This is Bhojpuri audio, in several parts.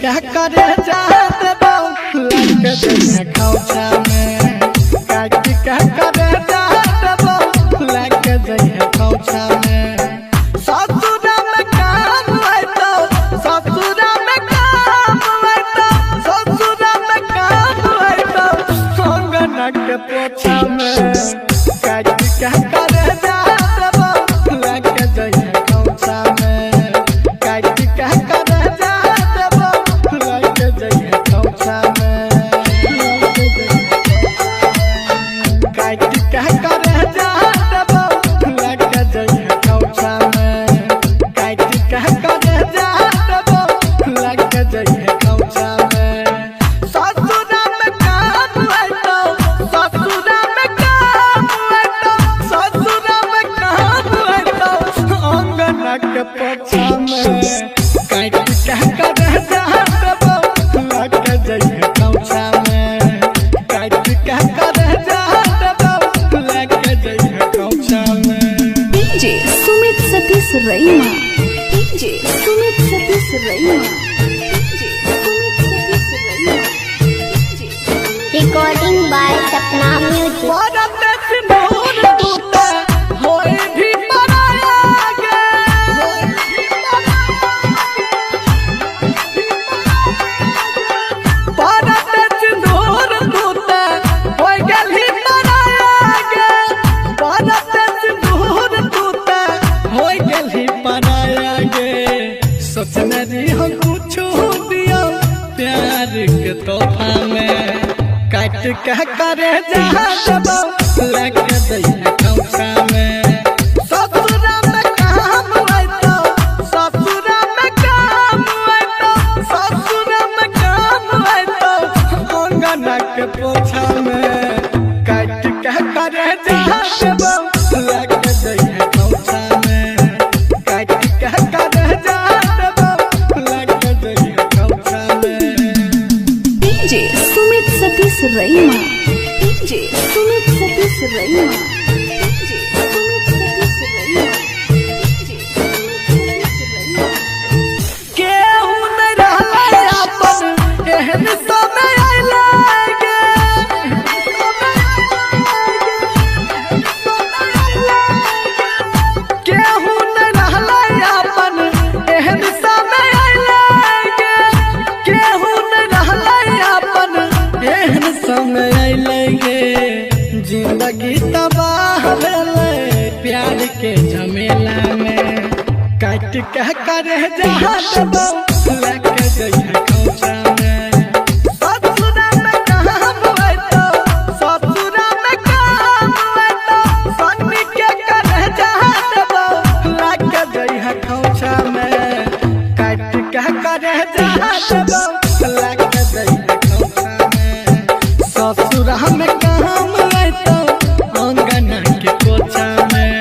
क्या करे जाते बाऊ लग जइहे खौचा में काटी क्या करे जाते बाऊ लग जइहे खौचा में ससुरा में काम आइतो ससुरा में काम आइतो ससुरा में काम आइतो अंगना के पोछा में काटी क्या करे जाते बाऊ लग जइहे खौचा में काटी क्या करे Raima DJ Sumit Satish Raima DJ Sumit Satish Raima recording by Sapna music क्या करे जहाँ लग जइहे खौचा में ससुरा में काम आइतो ससुरा में काम आइतो ससुरा में काम आइतो अंगना के पोछा में काट क्या करे जहाँ लग जइहे खौचा में काट क्या करे जहाँ लग जइहे खौचा में DJ Sumit Satish Raima DJ Sumit Satish Raima DJ Sumit Satish Raima DJ Sumit Satish रईमा केहू न रहले अपन एहन समय आइले केहू न रहले अपन एहन समय आइले केहू न रहले अपन एहन समय आइले जिंदगी तबाह भेले प्यार के झमेला में काट क्या करे जहाँ लग जइहे खौचा में ससुरा में काम आइतो ससुरा में काम आइतो सन्नी के करे जहाँ लग जइहे खौचा में काट क्या करे जहाँ लग जइहे खौचा में ससुरा में काम आइतो अंगना के पोछा में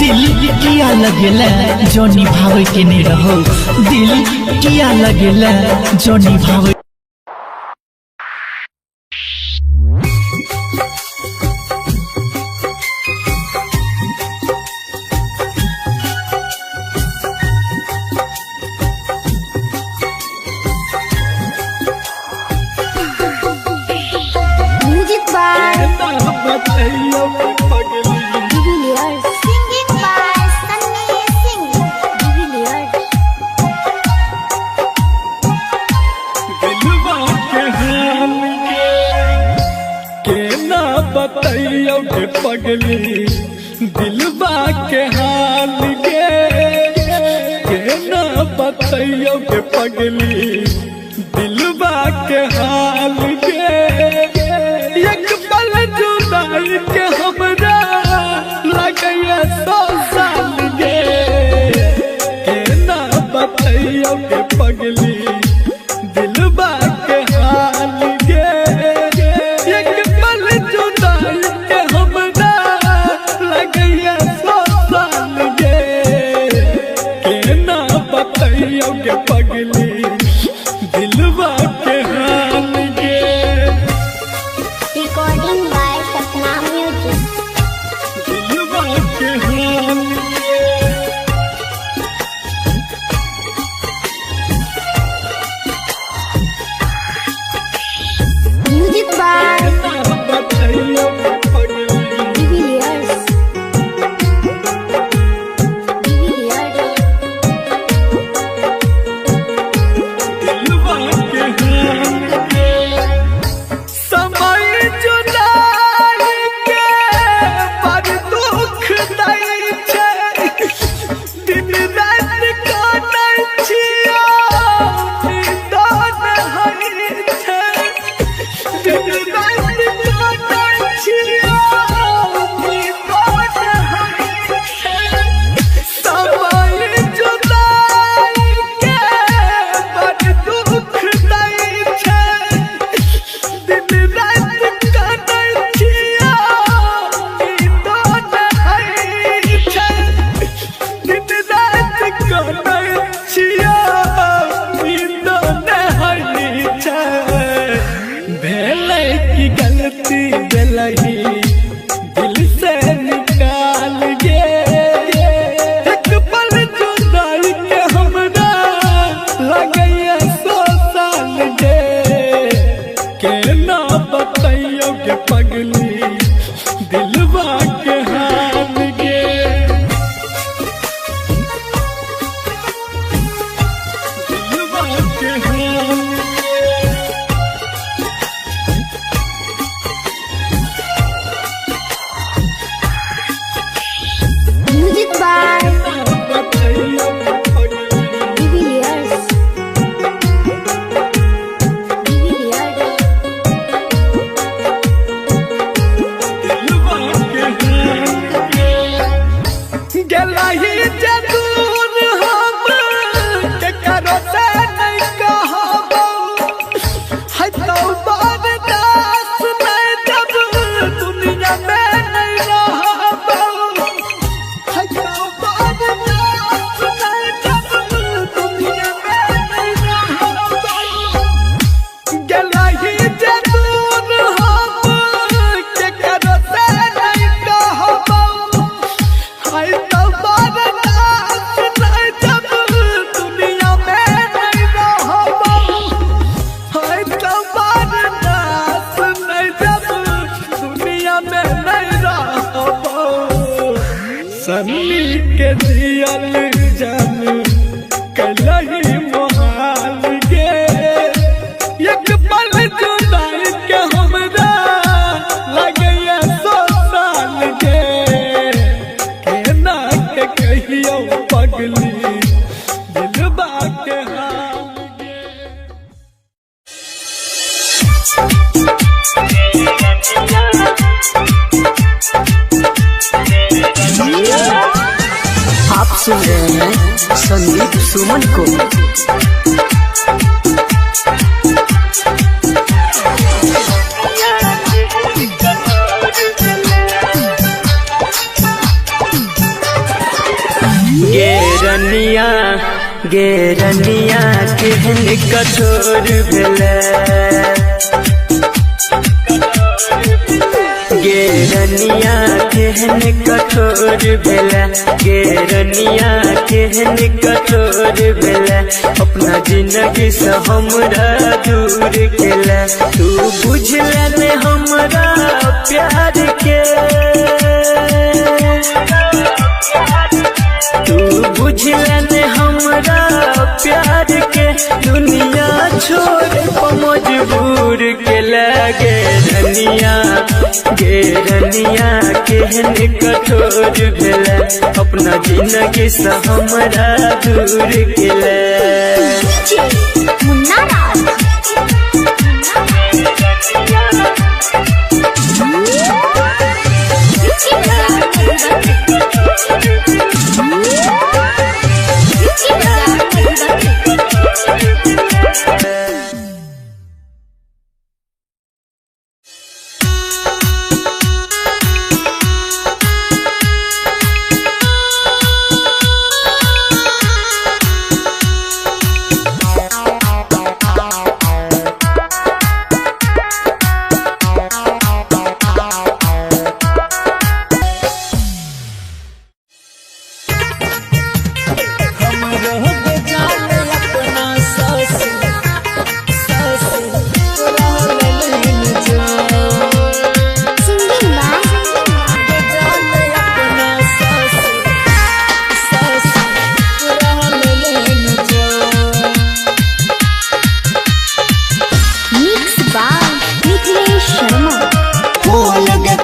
दिल किया लगेला जो निभावे के नहीं रहो दिल किया लगेला जो निभावे music by singing by Sunny Singh बतैयो के पगली दिलबा के हाल के ना बतैयो के पगली दिलवा के हाल के एक पल जुदाई के हमरा लगैया 100 साल गे ना बतैयो के पगली दिलवा के हाल गे एक पल जुदाई के हमरा लगैया 100 साल गे ना बतैयो के पगली दिलवा के हाल गे Recording by Sapna Music. दिलवा के हाल गे Music by ना बतैयो के पगली Divilliers. दिलवा के हाल गे समय जुदाई के बड़ दुख दै छै दिन रात काटै छियै नींदो नहि छै दिन रात काटै छियै नींदो नहि छै समय जुदाई के बड़ दुख दै छै दिन रात काटै छियै नींदो नहि छै दिन रात काटै छियै नींदो नहि छै भेलै की गलती भेलही दिल से निकाल गे एक पल जुदाई के हमरा लगैया 100 साल गे ना बतैयो के पगली दिलवा के हाल गे दिलवा के हाल गे Music by ना बतैयो के पगली Divilliers. दिलवा के हाल गे गेलही जदूर हम के करो से नहीं कहबो है तो बर्दाश्त नहीं जब दुनिया में नहीं रहबो है तो बर्दाश्त नहीं जब दुनिया में नहीं रहबो गेलही जदूर हम के करो से नहीं कहबो है तो बर्दाश्त नहीं जब दुनिया में नहीं रहबो है तो बर्दाश्त नहीं जब दुनिया में नहीं रहबो सन्नी के दियल जन कलही मोहाल गे एक पल जुदाई के हमरा लगैया 100 साल गे ना के कहियो पगली दिलवा के हाल गे आप सुन रहे हैं संदीप सुमन को। गेरनिया गेरनिया केहन कठोर भेलै गेरनिया केहन कठोर भेलै गेरनिया केहन कठोर भेलै अपना जिंदगी से हमरा दूर केलै तू बुझले ने हमरा प्यार के तू बुझले ने हमरा प्यार के दुनिया छोड़ मजबूर के लगे रनिया गे रनिया के एहन कठोर भेला अपना जिंदगी से हमरा दूर केला मुन्ना राज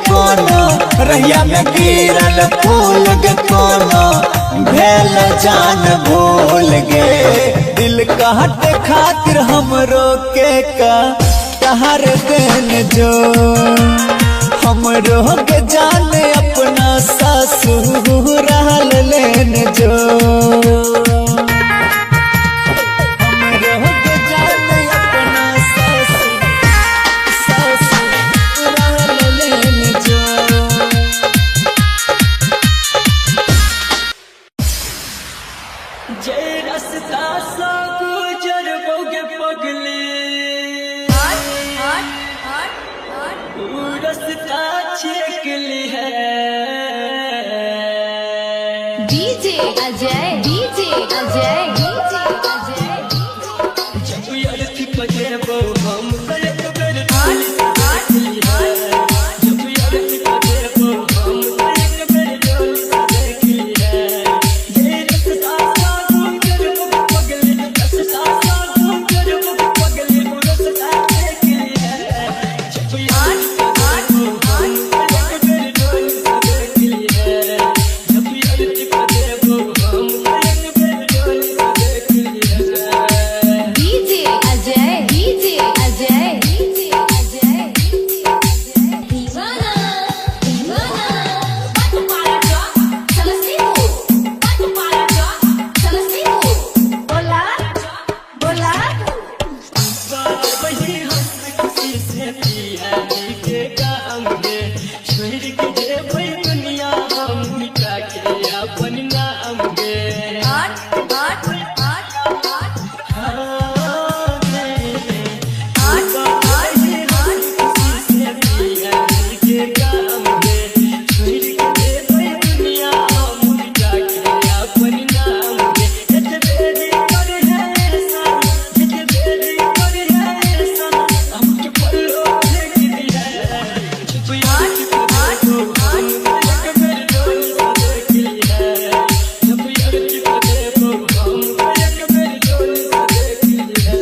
रहिया में गिरल फूल गे कोनो भेल जान भूल गे दिल काट खातिर हमरो के कहर देन जो हमरो के जान अपना ससुर लेन जो DJ Ajay DJ Ajay DJ Ajay जब यार थी बजेबो हम एक बेर जब यार थी बजेबो हम एक बेर डोल देखी है ये रस्ता साथ करबो पगली रस्ता साथ करबो पगली रस्ता देखी है जब यार थी बजेबो हम एक बेर डोल देखी है जब यार थी बजेबो हम एक बेर डोल देखी है DJ Ajay DJ Ajay DJ Ajay दीवाना दीवाना पट पारा चौक समस्तीपुर पट पारा चौक समस्तीपुर बोला बोला वही हंस खुशी से पिया के काम गे छोड़ के जेबै दुनिया हम मिटा के अपन नाम गे हट हट हट हट वही हंस खुशी से पिया के काम गे छोड़ के जेबै दुनिया हम मिटा के अपन नाम गे जत बेरी कर है सन जत बेरी कर है सन हमके पल्लो देख दिया जब याद करो हम एक बेर डोल देख लिया जब याद करो हम एक बेर डोल देख लिया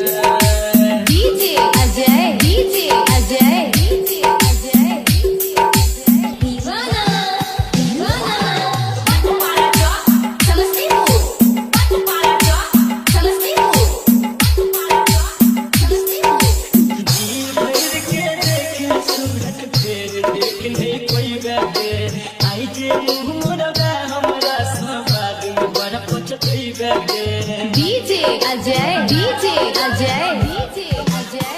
DJ Ajay DJ Ajay DJ Ajay दीवाना दीवाना पट पारा चौक समस्तीपुर पट पारा चौक समस्तीपुर पट पारा चौक समस्तीपुर जी भर के देखे सूरत फेर देखने कोई बैठे आई जे मुँह मोरबा हमरा सवाद में बड़ा पछतई बैठे DJ Ajay DJ Ajay DJ Ajay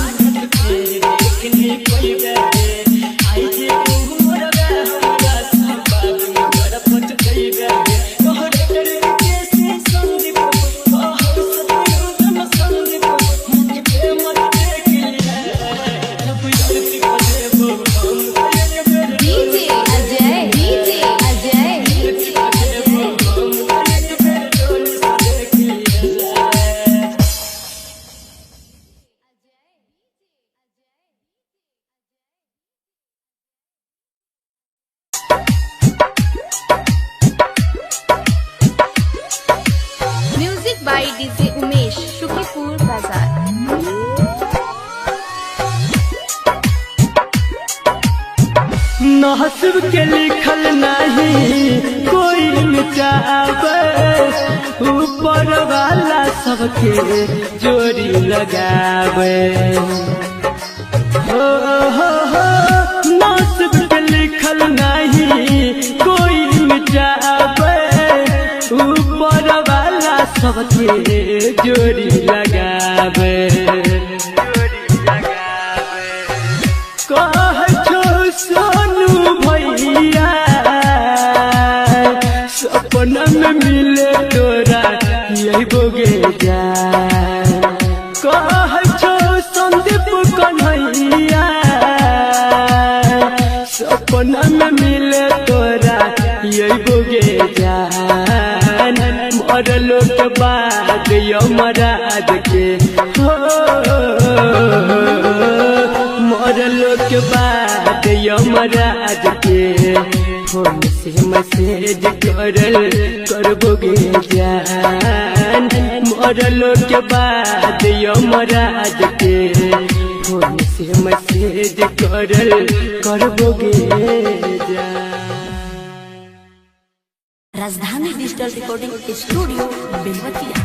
देखने कोई बैठे आई जे मुँह मोरबा हमरा सवाद में बड़ा पछतई बैठे तोहरे करके से संदीप हम सतयुगन संदीप मुझे प्रेम देख लिया जब याद करेबो हम एक बेर DJ Ajay DJ Ajay DJ Ajay हम एक बेर डोल देख लिया music by DJ Umesh Shukripur बाजार नसीब के लिखल नहीं कोई मिटावे, ऊपर वाला सबके जोड़ी लगावे। हो नसीब के लिखल नहीं कोई मिटावे, ऊपर वाला सबके जोड़ी लगावे। सोनू भैया सपना में मिले तोरा यही बोगे जा, कह संदीप कन्हैया सपना में मिले तोरा यही बोगे जा। मरलो के बाद यमराज के मरलो के बाद यमराज के फोन से मैसेज करबोगे जान। मरलो के बाद यमराज के फोन से मैसेज करबोगे जान। राजधानी डिजिटल रिकॉर्डिंग स्टूडियो बेलवतिया।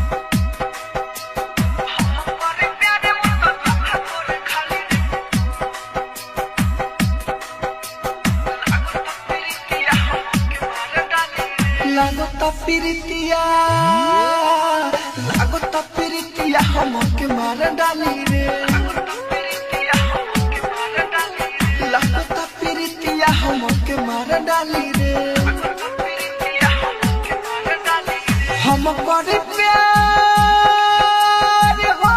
लागता प्रीतिया हमके मार डाली रे, लागता प्रीतिया हमके मार डाली रे। हम करे प्यार हो,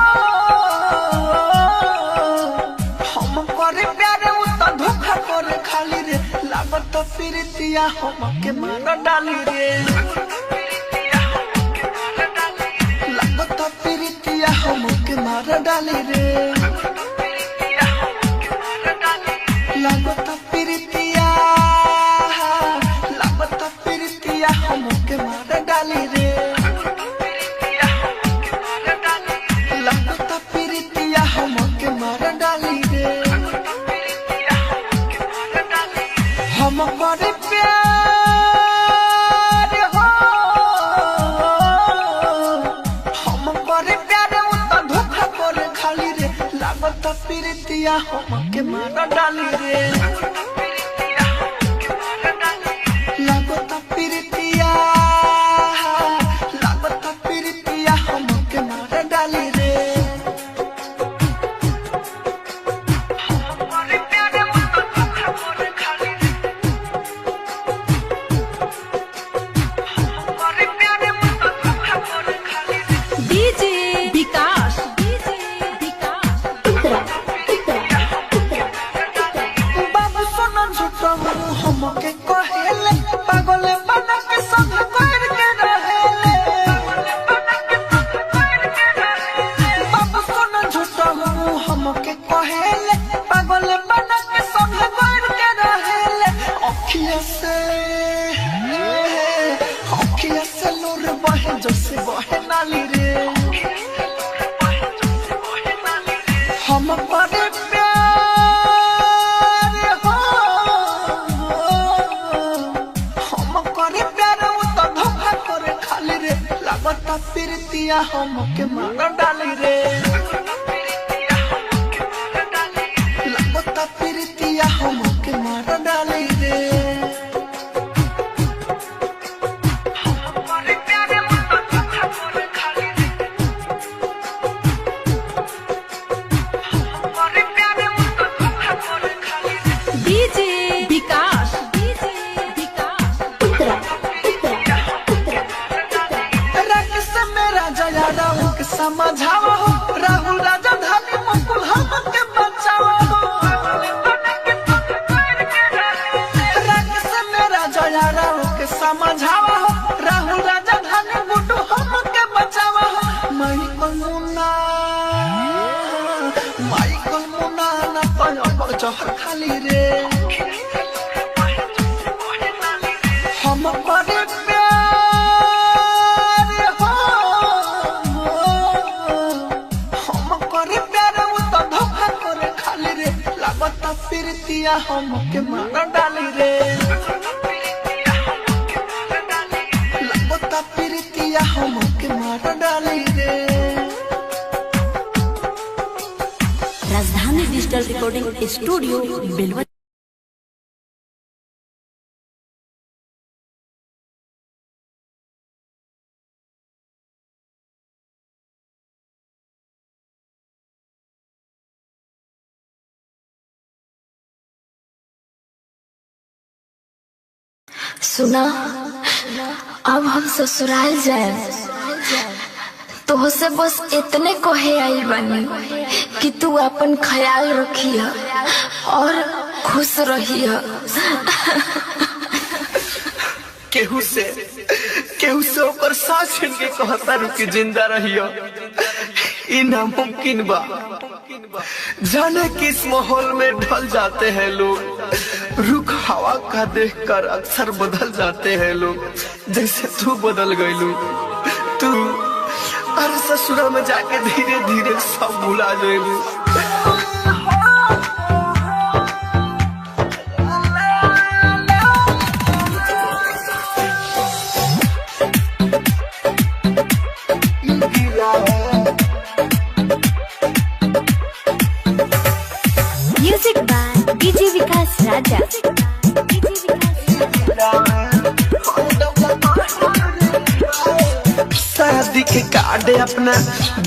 हम करे प्यार उ त धोखा करे खाली रे। लागता प्रीतिया हमके मार डाली रे, लागता प्रीतिया हमके मार डाली रे, लागता प्रीतिया हमके मार डाली रे, लागता प्रीतिया हमके मार डाली रे। हम करे प्यार हो, हम करे प्यार उ त धोखा करे खाली रे। लागता प्रीतिया हमके मार डाली रे, लागता प्रीतिया हमके मार डाली रे। डीजे विकास बाबू सोना झूठा हमके कहेले, पागल बना के संग कर के रहेले। बाबू सोना झूठा हमके कहेले, पागल बना के संग कर के रहेले। अखिया से लोर बहे जैसे बहे नाली रे। हम करे प्यार हो, हम करे प्यार उ त धोखा करे खाली रे। लागता प्रीतिया हमके मार डाली रे, लागता प्रीतिया हमके मार डाली रे। डीजे विकास राकेश मेरा जया राहुल के समझावा हो, राहुल राजा धानी मुकुल हमके बचावा हो। राकेश मेरा जया राहुल के समझावा हो, राहुल राजा धानी गुड्डू हमके बचावा हो। माइकल मुन्ना ना पायो जहर खाली रे। हम करे प्यार हो, हम प्रीतिया हमके मार डाली रे लगता प्रीतिया हमके मार डाली रे। राजधानी डिजिटल रिकॉर्डिंग स्टूडियो बेलवतिया। सुना, अब हम ससुराल जाए तो से बस इतने कहे आई बनी कि तू अपन ख्याल रखिया और खुश रहिया। केहू से ओकर सांस छीन के कहता रुकी जिंदा रहियो, ई नामुमकिन बा। जाने किस माहौल में ढल जाते हैं लोग, रुख हवा का देखकर अक्सर बदल जाते हैं लोग। जैसे तू बदल गईलू, तू अरे ससुरा में जाके धीरे धीरे सब भुला जाएगी। म्यूजिक बाय डीजे विकास राजा। शादी के कार्ड अपना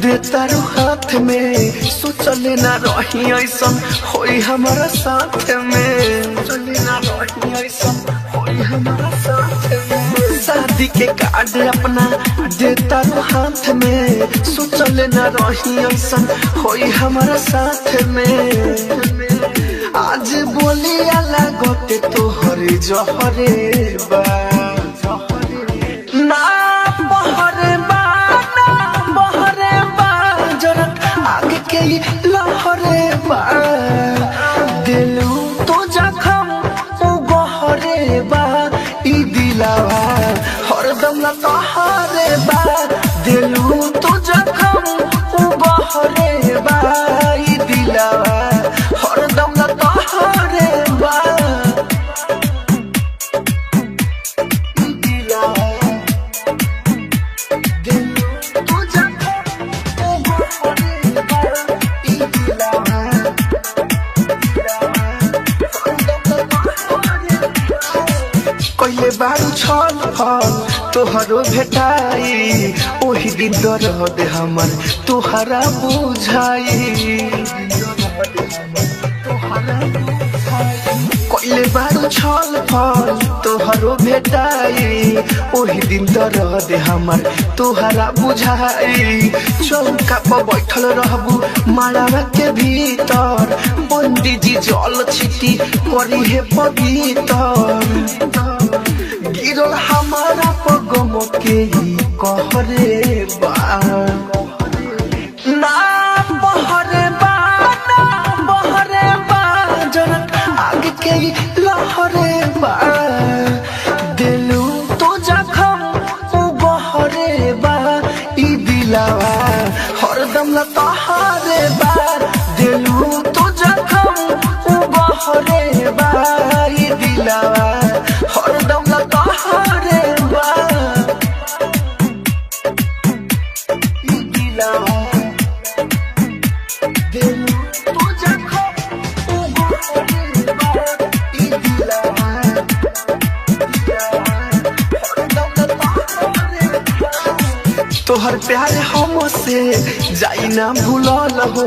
देता रू हाथ में, सोचले ना रही ऐसा होई हमारा साथ में, सोचले ना रही ऐसा होई हमारा साथ में। शादी के कार्ड अपना देता रू हाथ में, सोचले ना रही ऐसा होई हमारा साथ में। आज बोली अलग होते तो हरे जहरे बा ना बहरे बा, ना बहरे बा, जरत आगे के लहरे बा। दिलू तो जखम ओ गहरे बा, ई दिलावा हरदम ना तोहरे बा। दिलू तो जखम ओ गहरे बा, ई दिलावा हरदम ना तोहरे बा। कइले बारू छल फल तोहरो भेटाई, ओही दिन दर्द हमर तोहरा बुझाई। कइले बारू छल फल तोहरो भेटाई, ओही दिन दर्द हमर तोहरा बुझाई। चौका पर बैठल रहबू माड़ावा के भीतर, पंडित जी जल छिटी करी है पवित्र। गिरल हमारा पगम के कहरे बा ना बहरे बा, ना बहरे बा, जरत आगे के लहरे बा। दिलू तो जखम ओ गहरे बा, ई दिलावा हरदम ना तोहरे बा। दिलू तो जखम ओ गहरे बा, ई दिलावा हरदम ना तोहरे बा। ई दिलावा दिलू तो जखम ओ गहरे बा, ई दिलावा हरदम ना तोहरे बा। तोहर प्यार हमसे जाई ना भूलल हो,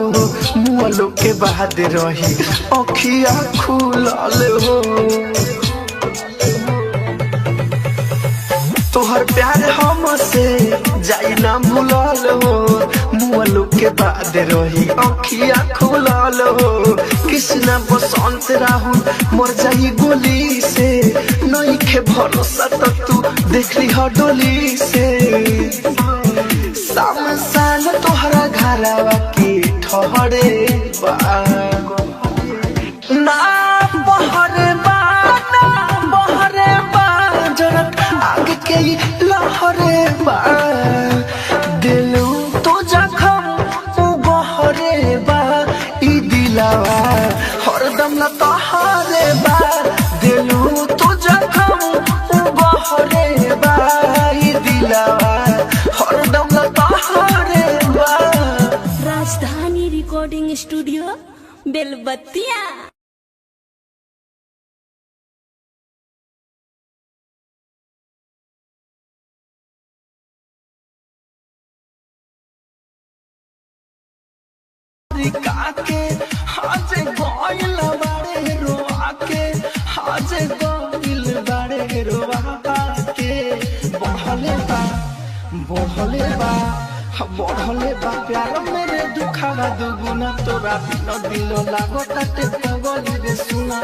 मुअलो के बाद रही अखिया खुलल हो। तोहर प्यार हमसे जाई ना भूलल हो, मुअलो के बाद रही अखिया खुलल हो। कृष्णा बसंत राहुल मर जाई गोली से, नहीं के भरोसा तो तू देख ली हो डोली से। साल तोहरा घरवा की ठहरे बा ना बहरे बा, ना बहरे बा, जरत आगे के लहरे बा। दिलू तो जखम ओ गहरे बा, ई दिलावा हरदम ना तोहरे दिलावा हरदम तोहरे बा। राजधानी रिकॉर्डिंग स्टूडियो बेलबत्तिया। काके हाज गोइल बाड़े रोआ के हाज गोइल बाड़े रोआ के बढ़ले बा बढ़ले बा प्यार मेरे दुखावा दुगुना तोरा बिना दिल लागो ताते पगली रे सुना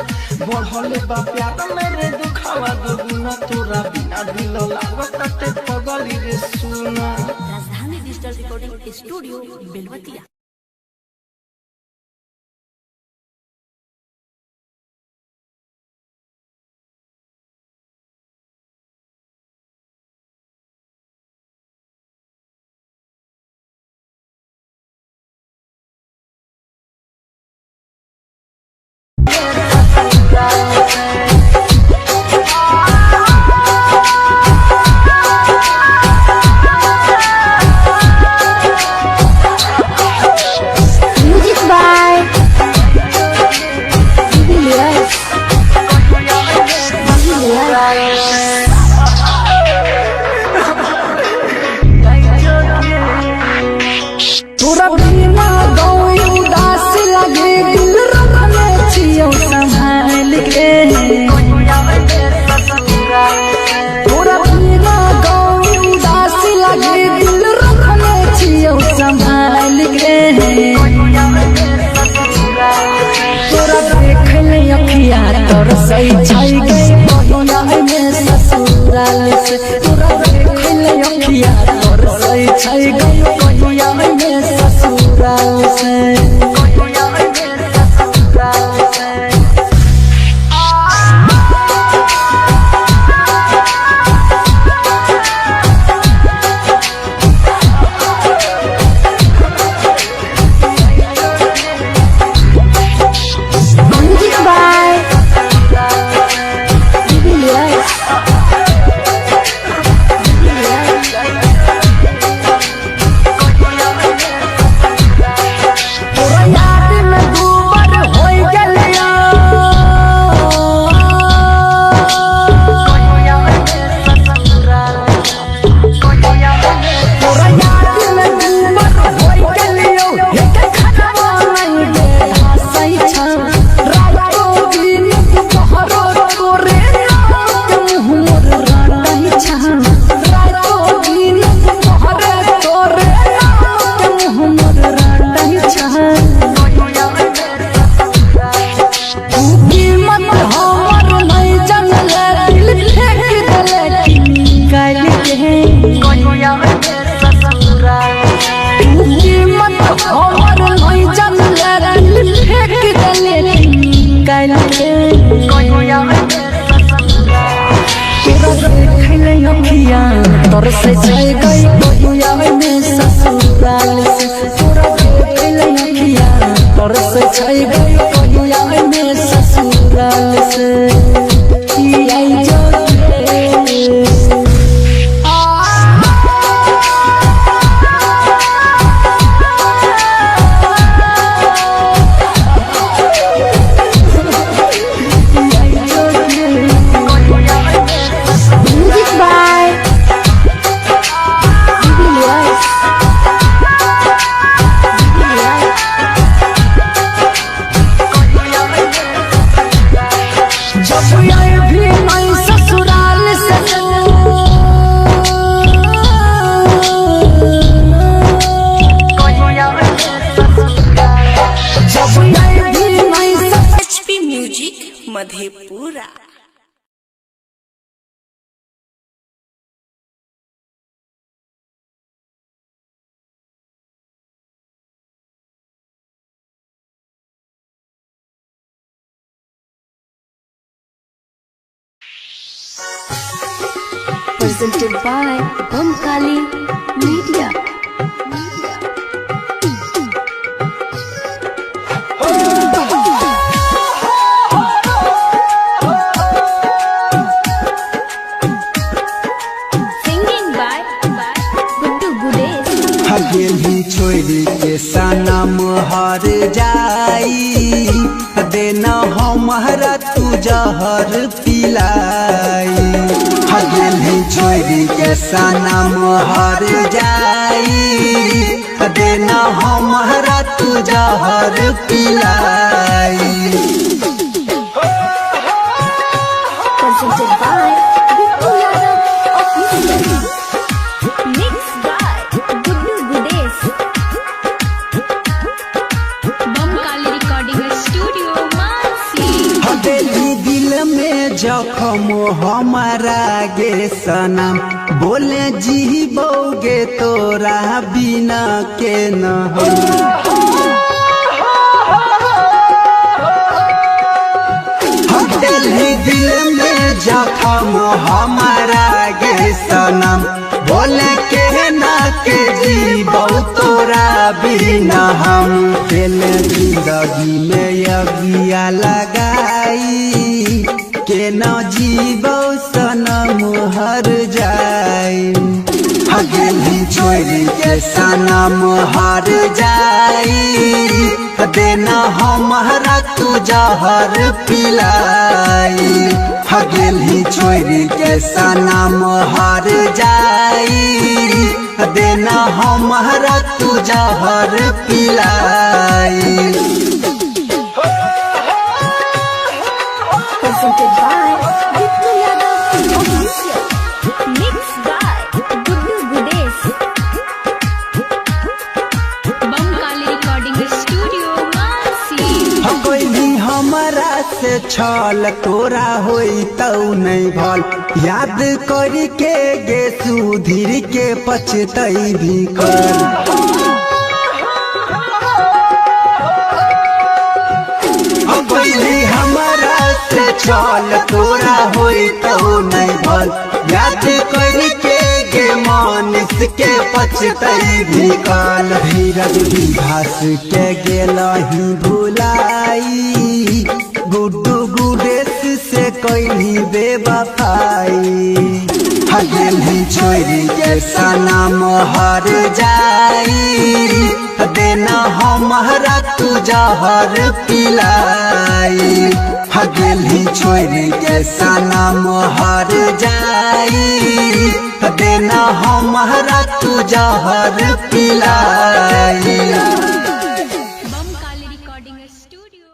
बढ़ले बा प्यार मेरे दुखावा दुगुना तोरा बिना दिल लागो ताते पगली रे सुना। राजधानी डिजिटल रिकॉर्डिंग स्टूडियो बेलबत्तिया। तोरा बिना गाँव उदास लगे दिल रखने छियो संभाल के। तोरा बिना गाँव उदास लगे दिल रखने छियो संभाल के। तोरा देख ले अखिया तोर सही छई गई बहिया में ससुराल से। तोरा देख ले अखिया तोर सही छई गई बहिया में ससुराल से। तोर से छई गई बहिया में ससुराल से। तोरा देख ले अखिया तोर से छई गई बहिया में ससुराल से। आई जो Madhepura. presented by Bamkali Media. Singing by गेली छोड़ी के सनम हर जाई देना हमारा तू जहर पिलाई गेली छोड़ी के सनम हर जाई देना हमारा तू जहर पिलाई Mixed by Guddu Gudesh. Bamkali Recording Studio, Mansi. हवेली दिल में जखम हमारा गे सनम बोले जी बोगे तोरा बिना के न हवेली दिल में जखम हमारा गे सनम बोले के ना के जी बहु तोरा बिना हम दिल जिंदगी में अगिया लगाई के न जीवो सनम हर जाई गेली छोड़ी के सनम हर जाई देना हमारा तू जहर पिलाई गेली छोड़ी के सनम हर जाई देना हमारा तू जहर पिलाई Mixed by Guddu Gudesh. Bamkali Recording Studio, Mansi. कोई हमारा से छल तोरा होई तौ नहीं भल याद करी के गे सुधीर के पछतई भी कर कोई हमारा से छल तोरा होई तौ नहीं भल याद करी के गे मानिस के पछतई भी काल धीरज विभास के गेलही भुलाई गुड्डू गुडेश से कहीं बेवफाई गेली छोड़ी के सनम हर जाई देना हमारा तू जहर पिलाई गेली छोड़ी के सनम हर जाई देना हमारा तू जहर पिलाई Bamkali Recording Studio.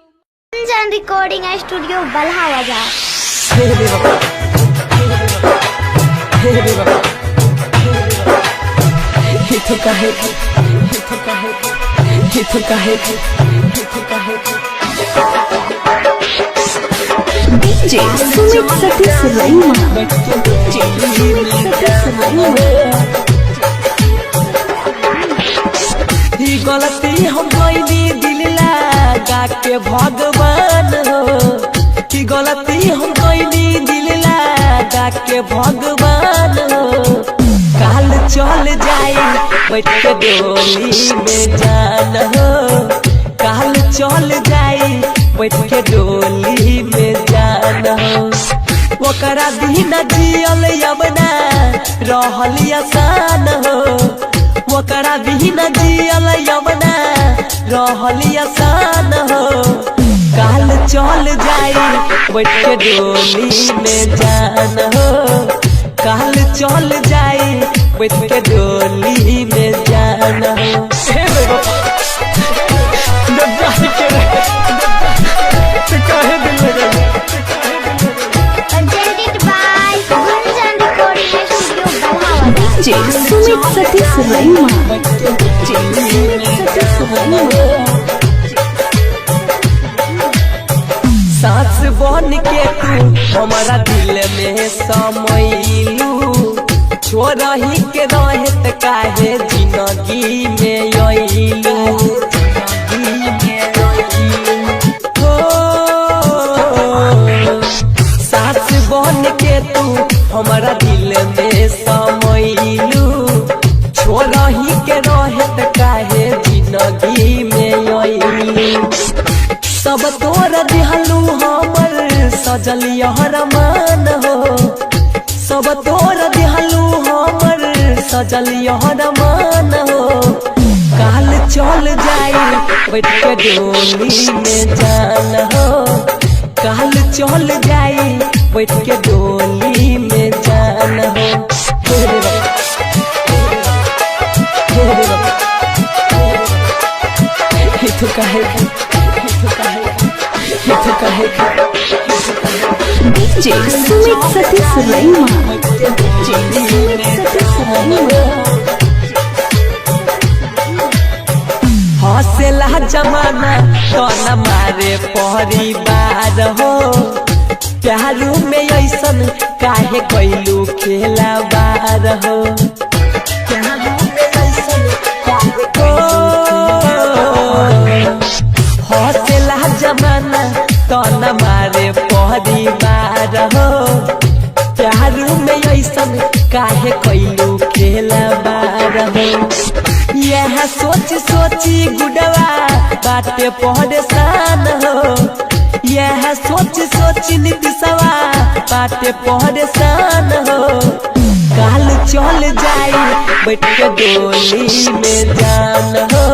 Kunjan Recording Studio Balhawaja. DJ Sumit Satish Raima. DJ Sumit Satish Raima. ही गलती हम कैली दिल लगा के भगवान हो ही गलती हम कैली दिल लगा के भगवान हो काल चल जाए बैठ के डोली में जान हो काल चल जाए बैठ के डोली में जान हो ओकरा बिना जियल यवना रहल आसान हो ओकरा बिना जियल यवना रहल आसान हो काल चल जाई बैठ के डोली में जान हो काल चल जाई बैठ के डोली में जान हो Presented by Kunjan Recording Studio Balhawaja. DJ Sumit Satish Raima. DJ Sumit Satish Raima. सांस बन के तू हमारा दिल में समैलू छोड़ही के रहत काहे जिंदगी में अइलू सांस बन के तू हमारा दिल में समैलू छोड़ही के रहत काहे जिंदगी में अइलू सब तोर दिहलू हमर सजल यहरमान हो सब तोर दिहलू हमर सजल यहरमान हो चल जाई बैठ के डोली में जान हो, काल चल जाई बैठ के डोली में जान हो। तो कहे डीजे सुमित सतीश रैमा, सुमित सतीश रैमा। हौसला जमाना तो न मारे परिवार हो, प्यारू में ऐसन काहे कैलू खेला बार हो, प्यारू में ऐसन काहे हौसला जमाना तो न मारे परिवार हो, प्यारू में ऐसन काहे कैलू खेला बार हो। यह सोच सोची गुडवा बाटे परेशान हो, यह सोच सोची नीतिशवा बाटे परेशान हो। काल चल जाई बैठ के डोली में जान हो,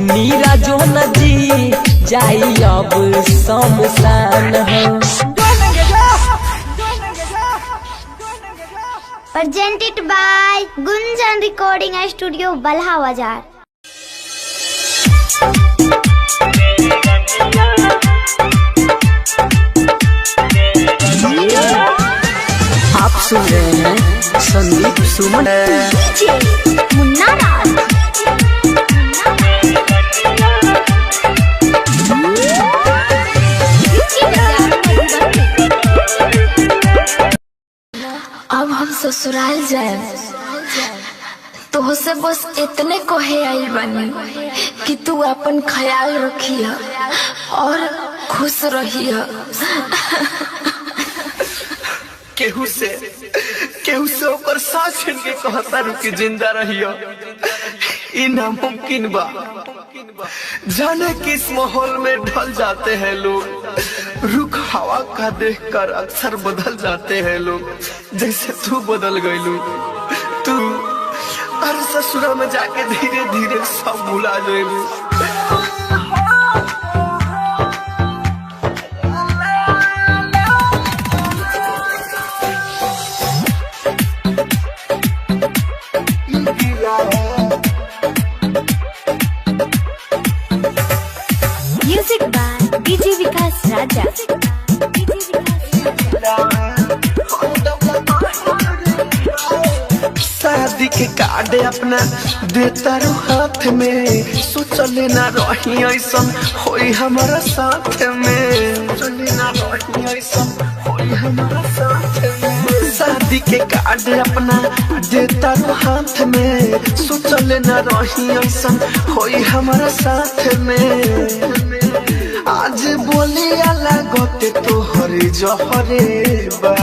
मीरा जो न जी जाई अब शमशान हो। Presented by Gunjan Recording Studio, Balha Bazaar. आप सुन रहे हैं संदीप सुमन। मुन्ना राज। अब हम ससुराल जाए तो से बस इतने कहे आई बनी कि तू अपन ख्याल रखिया और खुश रहिया। केहू से ओकर सांस छीन के कहता रुकी जिंदा रहियो, ई नामुमकिन बा। जाने किस माहौल में ढल जाते हैं लोग, रुख हवा का देखकर अक्सर बदल जाते हैं लोग। जैसे तू बदल गईलू, तू हर ससुरा में जाके धीरे धीरे सब भुला जाएलू। Music by DJ Vikas Raja. शादी के कार्ड अपना देता रू हाथ में, सोचले ना रही ऐसन होई हमारा साथ में, सोचले ना रही ऐसन होई हमारा साथ में। शादी के कार्ड अपना देता रू हाथ में, सोचले ना रही ऐसन होई हमारा साथ में। आज बोली अलग होते तो हरे जहरे बा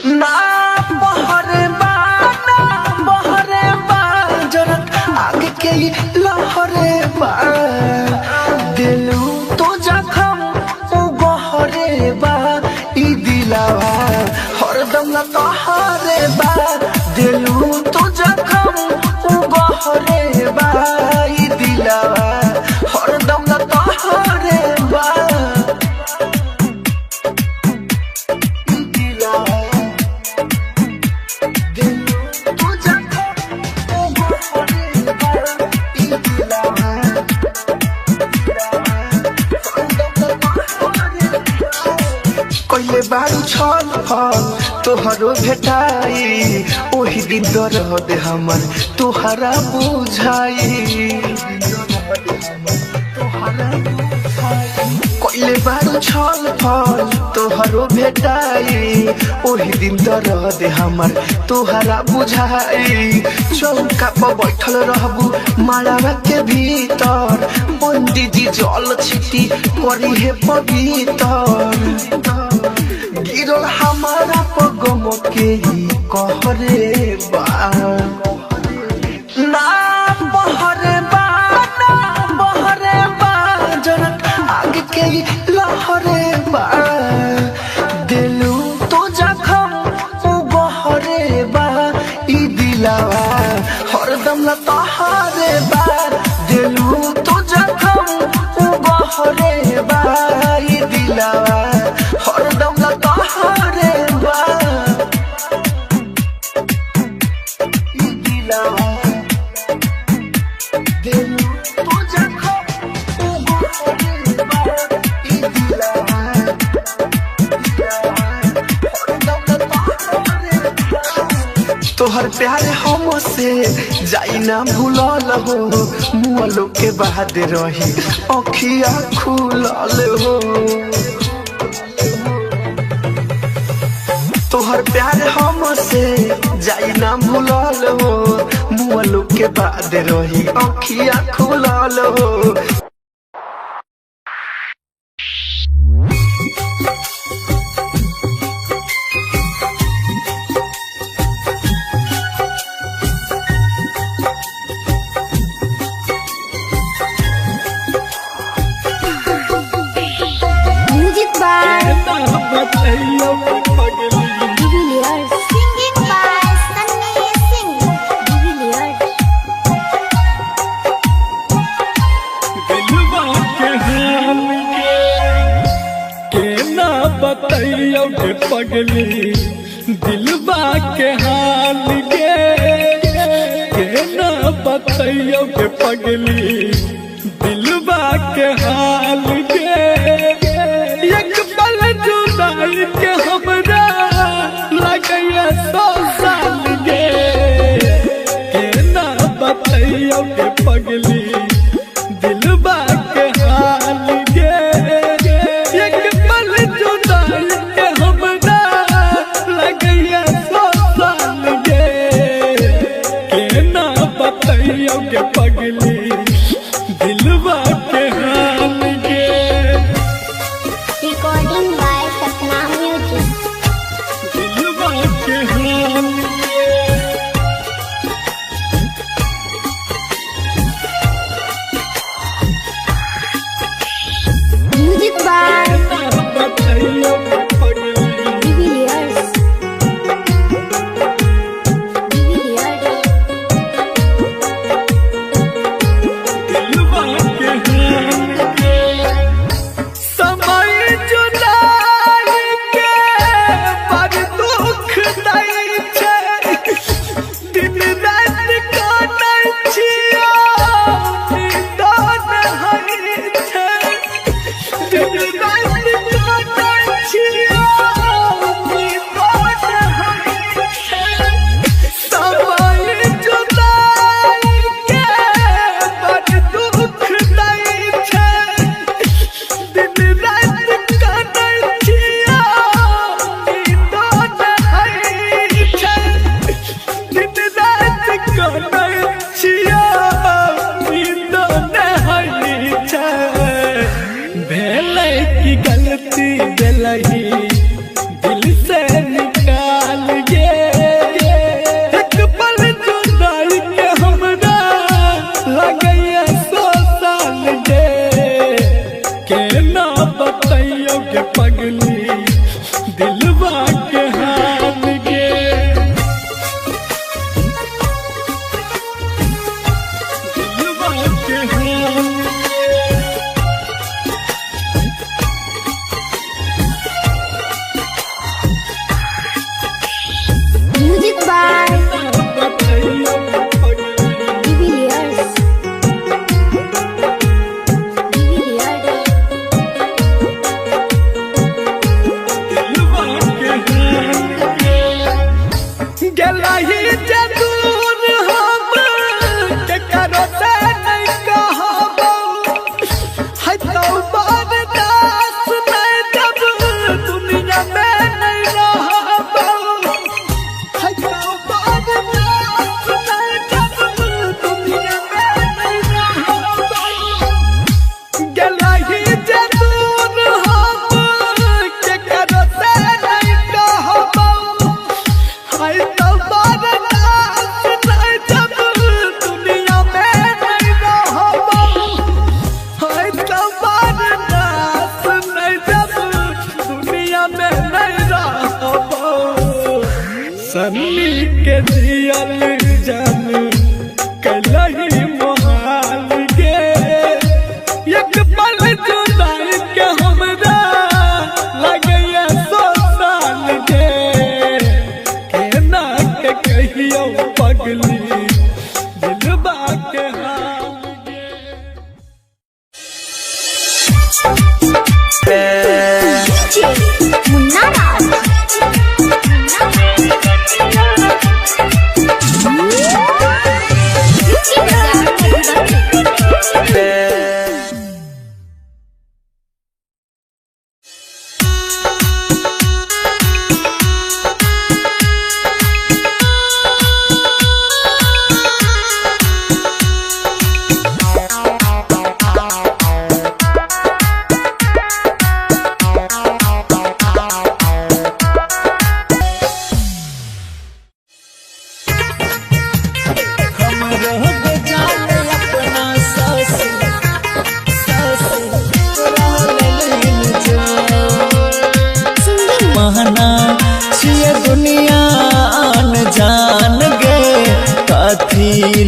ना बहरे बा, ना बहरे बा, जरक आगे के लहरे बा। दिलू तो जखम उ गहरे बा, ई दिलावा हरदम तोहरे बा। दिलू तो जखम उ गहरे बा, ई दिलावा हरदम तोहरे बा। कइले बारू छल फल तोहरो भेटाई, ओही दिन दर्द हमर तोहरा बुझाई। कइले बारू छल फल तोहरो भेटाई, ओही दिन दर्द हमर तोहरा बुझाई। चौका पर बैठल रहबू मालावा के भीतर, पंडित जी जल छिटी करी है पवित्र। गिरल हमारा पगम के ही कहरे बा, ना बहरे बा, ना बहरे बा, जरक आगे के ही लहरे बा। दिलू तो जखम उ गहरे बा, ई दिलावा हर हरदम ला तोहारे बार दिलू तो जखम उ गहरे बाई दिलावा हरदम ला तोहारे बार ई दिलावा दिलू तो जखम उ गहरे बार ई दिलावा तोहर प्यार हमसे जाई ना भूलल हो मुअलो के बाद रही अखिया खुलल हो तोहर प्यार हमसे जाई ना भूलल हो मुअलो के बाद रही अखिया खुलल हो Singing by Sunny Singh. बतैयो के पगली दिलबा के हाल के ना बतैयो के पगली दिलबा के हाल के एक पल जुदाई के हमरा लगैया 100 साल के ना बतैयो के पगली दिलबा के हाल के एक पल जुदाई के हमरा लगैया 100 साल के ना बतैयो के पगली दिलबा के हाल के Recording by Sapna Music. दिलबा के हाल के Music by बतैयो के पगली Divilliers. कहियो पगली दिलबा के हाल मुन्ना राज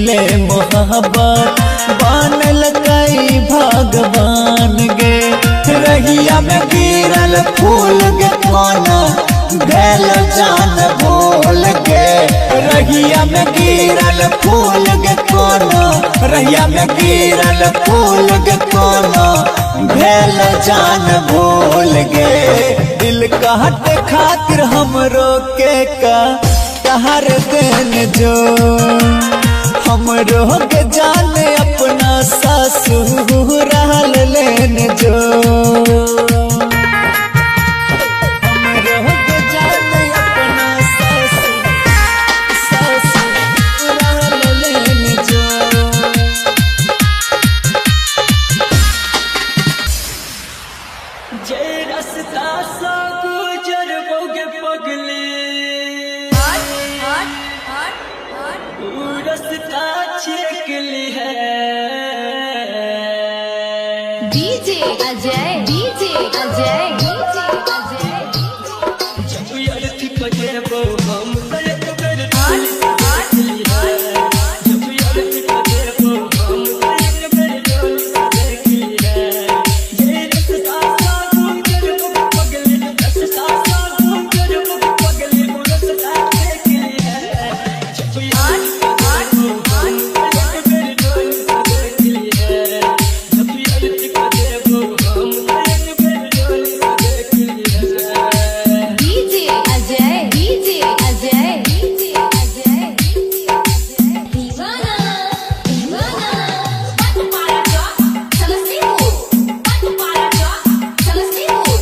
ले मोहब्बत बनल कई भगवान गे रहिया में गिरल फूल गे कोना गैल जान भूल गे रहिया में गिरल फूल गे कोना रहिया में गिरल फूल गे कोना गैल जान भूल गे दिल काटे खातिर हमरो के का हर दिन जो हमरो के जाने अपना ससुराल लेने जो हमरो के जाने अपना ससुराल लेने जो जे रास्ता सा गुजरबोगे पगली रास्ता छिकली है DJ Ajay DJ Ajay DJ Ajay जब यार थी पजेबो हम तलक कर छिकली है जब यार थी पजेबो हम तलक कर छिकली है ये रास्ता सा गुजरबो पगली रास्ता सा गुजरबो पगली रास्ता छिकली है जब यार DJ Ajay DJ Ajay DJ Ajay दीवाना दीवाना पट पारा चौक समस्तीपुर पट पारा चौक समस्तीपुर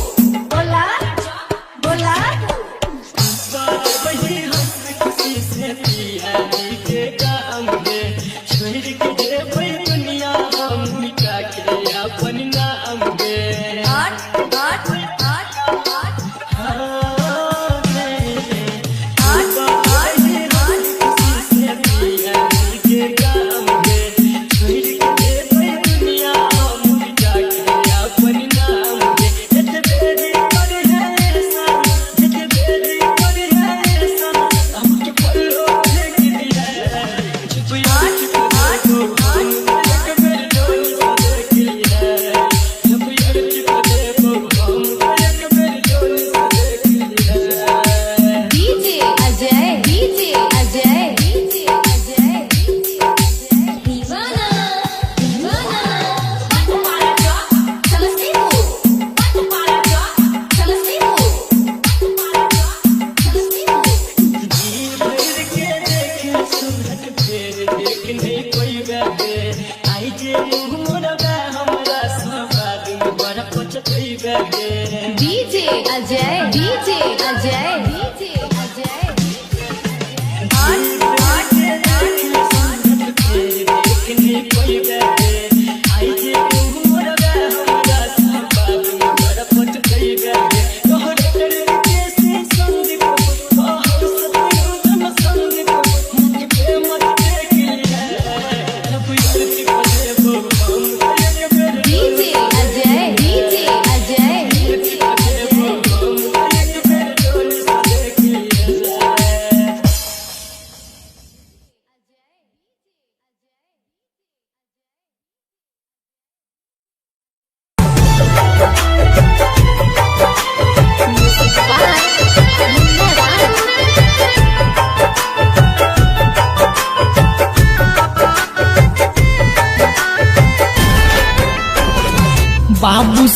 बोला बोला वही हंस खुशी से पिया के काम में छोड़ के जेबै दुनिया हम मिटा के अपन नाम में आठ आठ आठ आठ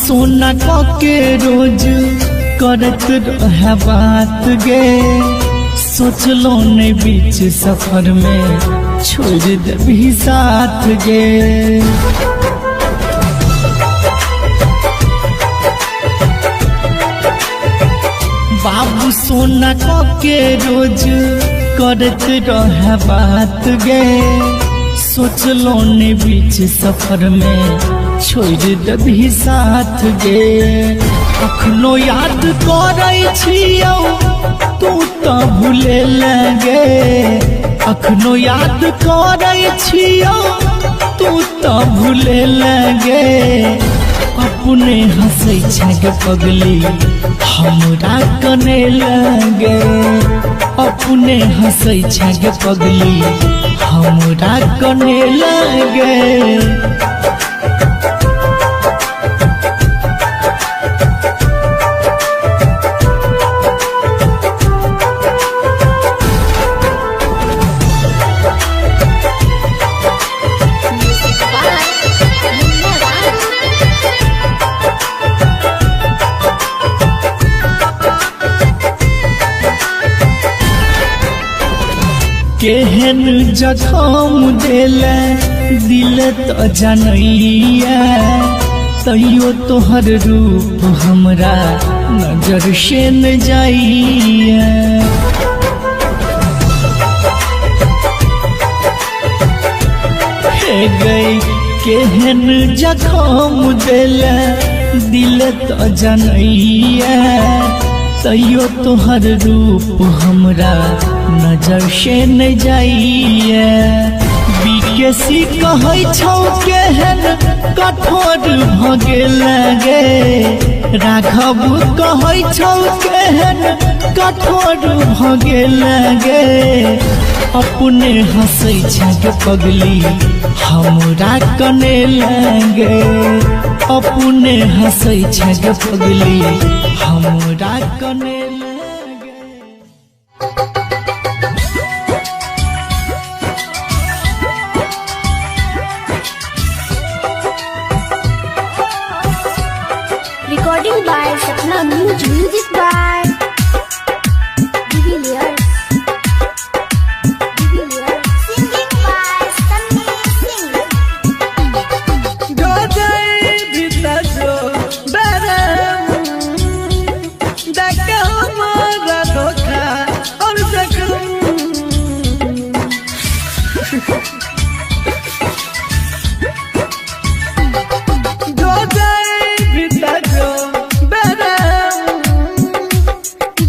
सोना के रोज करत रहे बात गे, सोचलो ने बीच सफर में छोड़ देबी साथ गे। बाबू सोना के रोज करत रहे बात गे, सोचलो ने बीच सफर में छोड़ देबी साथ गे। अखनो याद करै छियौ तू तो भूले लगे, अखनो याद करै छियौ तू तो भूले लगे। अपने हंसै छै पगली हमरा कने लगे, अपने हंसै छै पगली हमरा कने लगे। केहन जखम देले दिल तो जनैया, तैयो तोहर रूप हमरा नजर से न जाइया। हे गई केहन जखम देले दिल तो जनैया, तैयो तोहर रूप हमरा नजर से न जाइए। बीकेसी कहै छौ केहन कठोर भगे लगे, राघव कहै छौ केहन कठोर भगे लगे। अपने हंसै छै पगली हमरा कने लगे, अपने हंसै छै पगली हमरा कने लगे। Recording by Sapna Music by Divilliers. Singing by Sunny Singh. जो जाए भीतर जो बरम, देखा हमारा धोखा और जख्म। जो जाए भीतर जो बरम,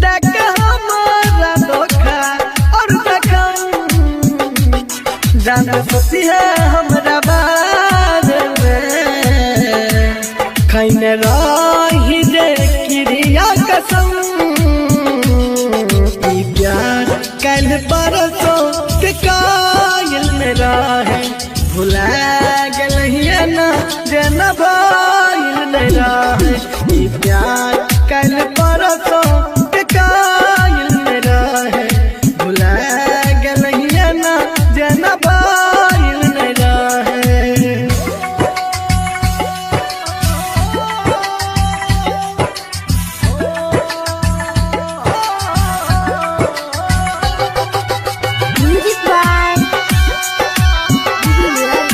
देखा हमारा धोखा और जख्म। जान सोती है हमरा बारे में, खैने रही दे क्रिया कसम। ई प्यार कल परसों के कायल में रहे, भुला गलहिए ना जेना भाईल नहीं रहे। ई प्यार कल परसों के कायल में रहे, भुला गलहिए ना जेना भाईल नहीं रहे। Music by Divilliers.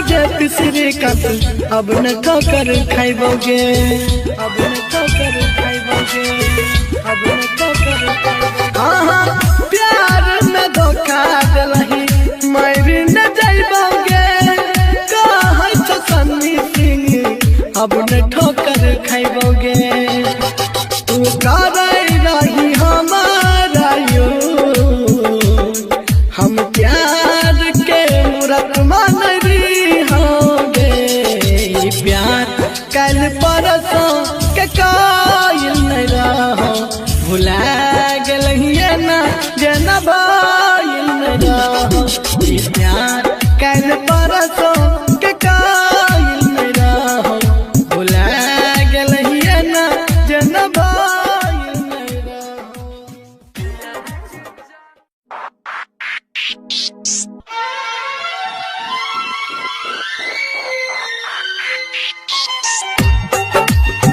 जे तीसरे कप अब न ठोकर खाइबोगे, अब न ठोकर खाइबोगे, अब न ठोकर खाइबोगे। हाँ प्यार में धोखा दिलही मारी न जाइबोगे, कहै छौ सन्नी सिंह अब न ठोकर खाइबोगे। तू करे रही हमारा यो हम प्यार के मूरत मान रही होगे। प्यार कल परसों के कायल नहीं रहो, भुला गलिए ना जना भाईल नहीं रहो। प्यार कल परसों के कायल नहीं रहो, भुला गलिए ना जना भाईल नहीं रहो।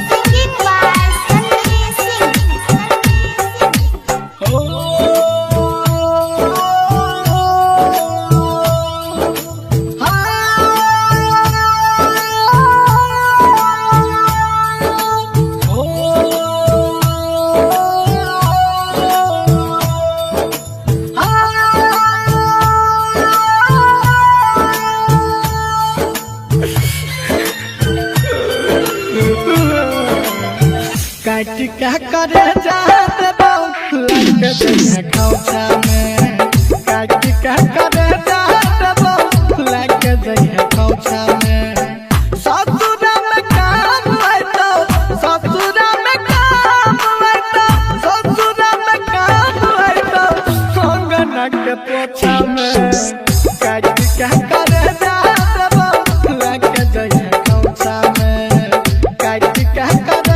Singing by Sunny Singh. काट क्या करे जाते बहुत लग जइया खौचा में, काट क्या करे जाते बहुत लग जइया खौचा में। ससुरा में काम है तो ससुरा में काम है तो ससुरा में काम है तो अंगना के पोछा में। काट क्या करे जाते बहुत लग जइया खौचा में, काट क्या करे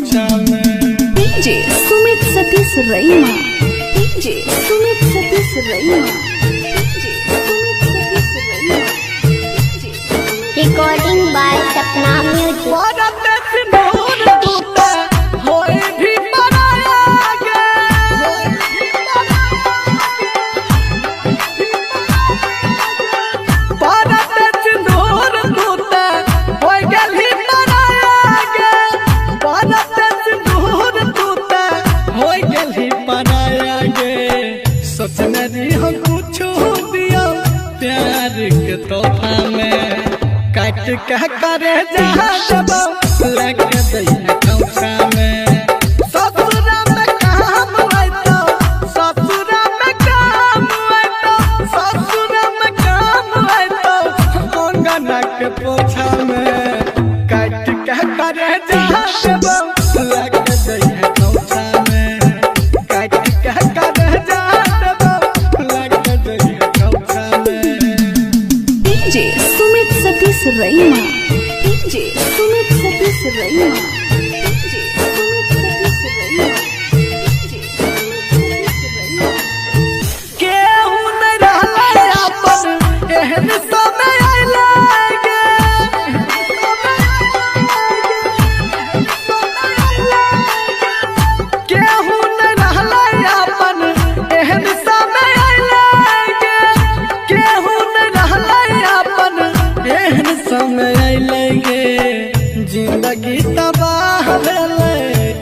Raima, DJ Sumit Satish Raima, DJ Sumit Satish Raima, Recording by Sapna Music. सोचने हम कुछ दिया प्यार के तोहफा में, काट कह करे जब लग दैया खौचा में। ससुरा में काम है तो ससुरा में काम है तो ससुरा में काम है तो अंगना के पोछा में। काट कह करे जब लग दैया खौचा में, काट कह करे Sumit Satish Raima, DJ Sumit Satish Raima, DJ Sumit Satish Raima, DJ Sumit Satish रईमा। केहू नहीं रहले अपन एहन समय आइलागे, केहू नहीं रहले अपन एहन समय आइलागे, केहू नहीं रहले अपन एहन समय आइलागे। जिंदगी तबाह भेलै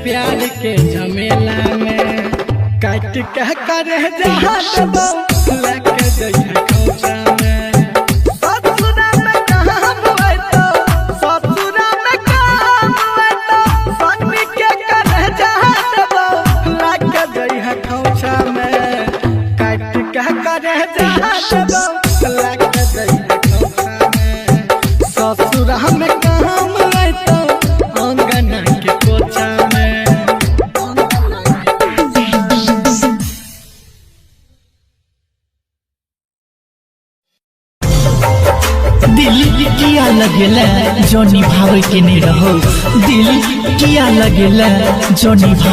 प्यार के झमेला में, काट कह करे जहाँ लग जइया खौचा में। ससुरा में काम है तो ससुरा में काम है तो सन्नी के करे जहाँ लग जइया खौचा में। काट कह करे जहाँ लग जइया खौचा में। ससुरा में काम है तो अंगना के पोछा में, दिल किया लगेला जो निभावे के नहीं रहो दिल किया लगेला जो निभा